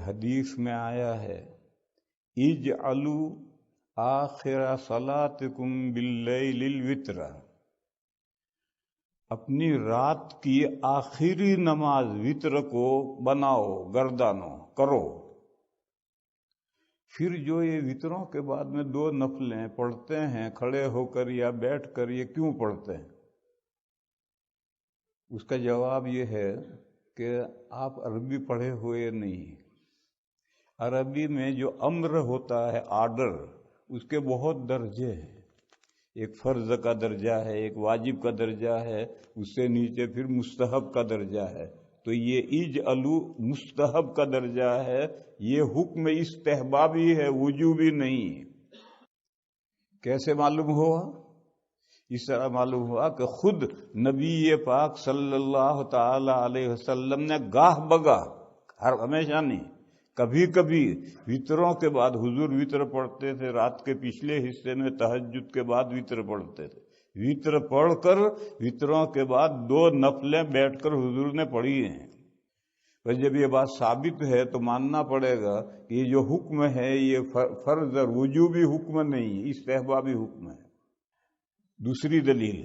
حدیث میں آیا ہے اجعلوا آخر صلاتکم باللیل الوتر، اپنی رات کی آخری نماز وتر کو بناؤ، گردانو کرو۔ پھر جو یہ وتروں کے بعد میں 2 نفلیں پڑھتے ہیں کھڑے ہو کر یا بیٹھ کر، یہ کیوں پڑھتے ہیں؟ اس کا جواب یہ ہے کہ آپ عربی پڑھے ہوئے نہیں۔ عربی میں جو امر ہوتا ہے، آرڈر، اس کے بہت درجے ہیں۔ ایک فرض کا درجہ ہے، ایک واجب کا درجہ ہے، اس سے نیچے پھر مستحب کا درجہ ہے۔ تو یہ اجعلوا مستحب کا درجہ ہے، یہ حکم استحبابی ہے، وجوبی نہیں۔ کیسے معلوم ہوا؟ اس طرح معلوم ہوا کہ خود نبی پاک صلی اللہ تعالی علیہ وسلم نے گاہ بگاہ، ہمیشہ نہیں، کبھی کبھی وتروں کے بعد حضور وتر پڑھتے تھے، رات کے پچھلے حصے میں تہجد کے بعد وتر پڑھتے تھے۔ وتر پڑھ کر وتروں کے بعد 2 نفلیں بیٹھ کر حضور نے پڑھی ہیں۔ بس جب یہ بات ثابت ہے تو ماننا پڑے گا کہ یہ جو حکم ہے یہ فرض اور وجوبی حکم نہیں، استحبابی حکم ہے۔ دوسری دلیل،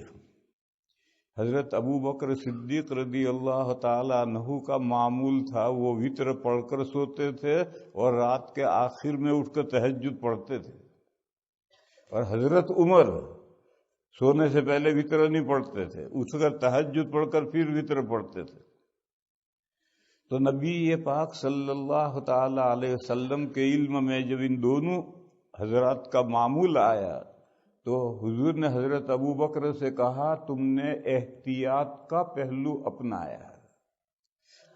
حضرت ابو بکر صدیق رضی اللہ تعالی عنہ کا معمول تھا، وہ وتر پڑھ کر سوتے تھے اور رات کے آخر میں اٹھ کر تہجد پڑھتے تھے۔ اور حضرت عمر سونے سے پہلے وتر نہیں پڑھتے تھے، اٹھ کر تہجد پڑھ کر پھر وتر پڑھتے تھے۔ تو نبی پاک صلی اللہ تعالی علیہ وسلم کے علم میں جب ان دونوں حضرات کا معمول آیا تو حضور نے حضرت ابو بکر سے کہا، تم نے احتیاط کا پہلو اپنایا ہے۔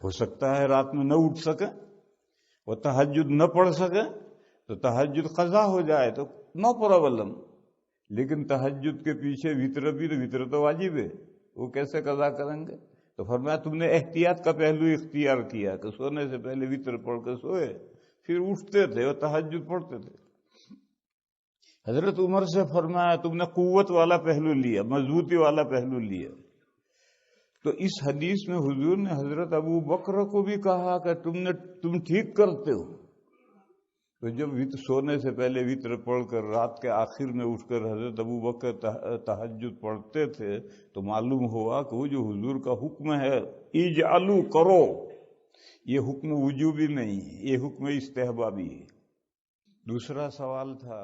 ہو سکتا ہے رات میں نہ اٹھ سکے، وہ تہجد نہ پڑھ سکے، تو تہجد قضا ہو جائے تو نو پرابلم، لیکن تہجد کے پیچھے وتر بھی، تو وتر تو واجب ہے، وہ کیسے قضا کریں گے؟ تو فرمایا تم نے احتیاط کا پہلو اختیار کیا کہ سونے سے پہلے وتر پڑھ کر سوئے، پھر اٹھتے تھے اور تہجد پڑھتے تھے۔ حضرت عمر سے فرمایا تم نے قوت والا پہلو لیا، مضبوطی والا پہلو لیا۔ تو اس حدیث میں حضور نے حضرت ابو بکر کو بھی کہا کہ تم ٹھیک کرتے ہو۔ تو جب سونے سے پہلے وتر پڑھ کر رات کے آخر میں اٹھ کر حضرت ابو بکر تہجد پڑھتے تھے تو معلوم ہوا کہ وہ جو حضور کا حکم ہے اجعلوا کرو، یہ حکم وجوبی نہیں، یہ حکم استحبابی ہے۔ دوسرا سوال تھا